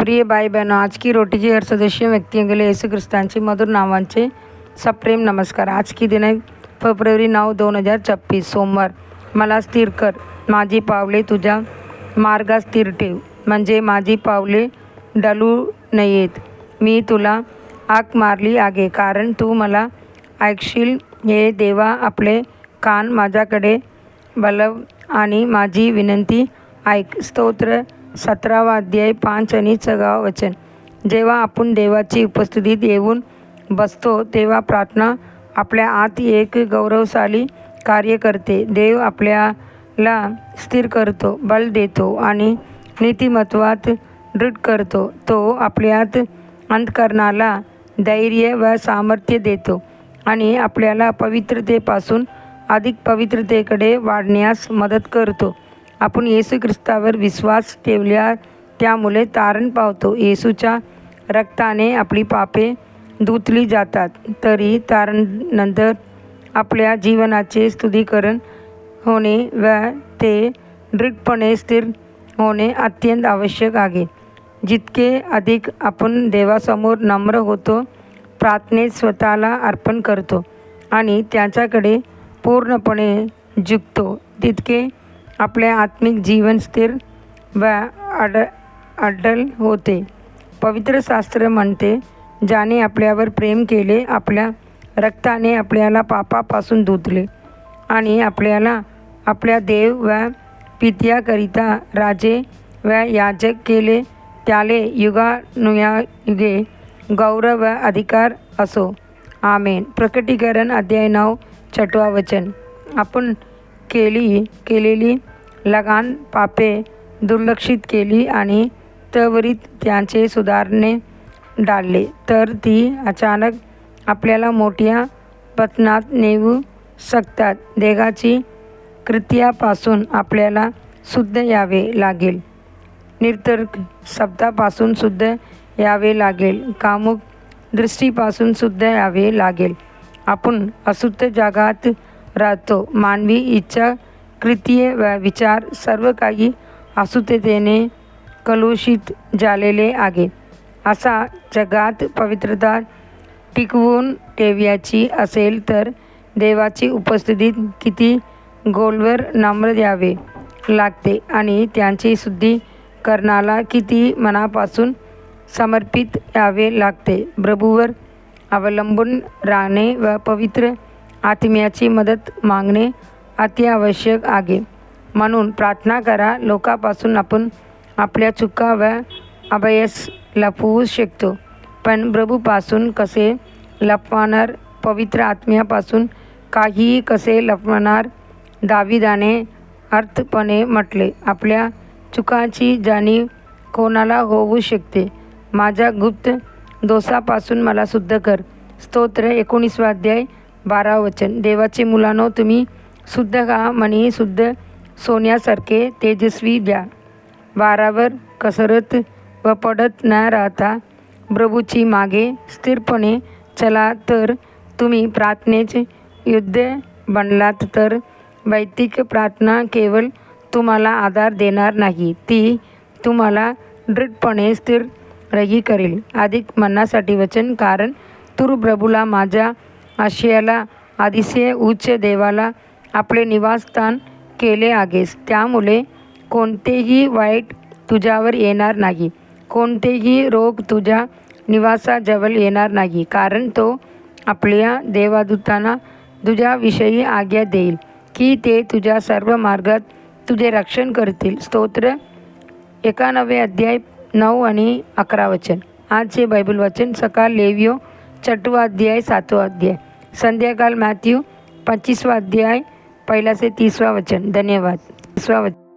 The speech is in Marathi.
प्रिय भाई बहनों, आज की रोटी के हर सदस्य व्यक्तियों के लिए येशू ख्रिस्तांचे मधुर नावांचे सप्रेम नमस्कार। आज की दिनांक फेब्रुवारी 9, 2026 सोमवार। मला स्थिर कर, माझी पावले तुझ्या मार्गात स्थिर ठेव, म्हणजे माझी पावले डलू नयेत। मी तुला हाक मारली आहे, कारण तू मला ऐकशील। हे देवा, आपले कान माझ्याकडे वळव आणि माझी विनंती ऐक। स्तोत्र 17वा अध्याय 5 आणि 6 वचन। जेव्हा आपण देवाची उपस्थितीत येऊन बसतो तेव्हा प्रार्थना आपल्या आत एक गौरवशाली कार्य करते। देव आपल्याला स्थिर करतो, बल देतो आणि नीतिमत्वात दृढ करतो। तो आपल्यात अंतःकरणाला धैर्य व सामर्थ्य देतो आणि आपल्याला पवित्रतेपासून अधिक पवित्रतेकडे वाढण्यास मदत करतो। आपण येशू ख्रिस्तावर विश्वास ठेवल्या त्यामुळे तारण पावतो। येशूच्या रक्ताने आपली पापे धुतली जातात, तरी तारणानंतर आपल्या जीवनाचे शुद्धीकरण होणे व ते दृढपणे स्थिर होणे अत्यंत आवश्यक आहे। जितके अधिक आपण देवासमोर नम्र होतो, प्रार्थनेत स्वतःला अर्पण करतो आणि त्याच्याकडे पूर्णपणे झुकतो, तितके आपले आत्मिक जीवन स्थिर व अडल होते। पवित्र शास्त्र म्हणते, ज्याने आपल्यावर प्रेम केले, आपल्या रक्ताने आपल्याला पापापासून धुतले आणि आपल्याला आपल्या देव व पित्याकरिता राजे व याजक केले, त्याले युगानुयुगे गौरव व अधिकार असो। आमेन। प्रकटीकरण अध्याय 9 6 वचन। आपण केलेली लहान पापे दुर्लक्षित केली आणि त्वरित त्यांचे सुधारणे टाळले, तर ती अचानक आपल्याला मोठ्या पतनात नेऊ शकतात। देहाची कृत्यापासून आपल्याला शुद्ध यावे लागेल, निरर्थक शब्दापासून शुद्ध यावे लागेल, कामुक दृष्टीपासून शुद्ध यावे लागेल। आपण अशुद्ध जगात राहतो। मानवी इच्छा, कृत्ये व विचार सर्व काही अशुद्धतेने कलुषित झालेले आहे। अशा जगात पवित्रता टिकवून ठेवायची असेल तर देवाची उपस्थितीत किती खोलवर नम्र द्यावे लागते आणि त्यांची शुद्धी करण्याला किती मनापासून समर्पित यावे लागते। प्रभूवर अवलंबून राहणे व पवित्र आत्म्याची मदत मागणे अत्यावश्यक आहे। म्हणून प्रार्थना करा। लोकांपासून आपण आपल्या चुका व अपयश लपवू शकतो, पण प्रभूपासून कसे लपवणार? पवित्र आत्म्यापासून काहीही कसे लपवणार? दाविदाने अर्थपणे म्हटले, आपल्या चुकांची जाणीव कोणाला होऊ शकते? माझ्या गुप्त दोषापासून मला शुद्ध कर। स्तोत्र 19वा अध्याय 12 वचन। देवाचे मुलांनो, तुम्ही शुद्ध का म्हणी शुद्ध सोन्यासारखे तेजस्वी द्या। वारावर कसरत व पडत न राहता प्रभूची मागे स्थिरपणे चला। तर तुम्ही प्रार्थनेचे युद्ध बनलात तर वैयक्तिक प्रार्थना केवळ तुम्हाला आधार देणार नाही, ती तुम्हाला दृढपणे स्थिर रही करेल। अधिक म्हणण्यासाठी वचन, कारण तू प्रभूला माझ्या आशयाला अतिशय उच्च देवाला आपले निवासस्थान केले आहेस, त्यामुळे कोणतेही वाईट तुझ्यावर येणार नाही, कोणतेही रोग तुझ्या निवासाजवळ येणार नाही, कारण तो आपल्या देवदूतांना तुझ्याविषयी आज्ञा देईल की ते तुझ्या सर्व मार्गात तुझे रक्षण करतील। स्तोत्र 91 अध्याय 9 आणि 11 वचन। आजचे बायबल वचन सकाळ लेवियो 6वा अध्याय 7वा अध्याय, संध्याकाळ मॅथ्यू 25वा अध्याय 1 से 30 वचन। धन्यवाद। 30 वचन।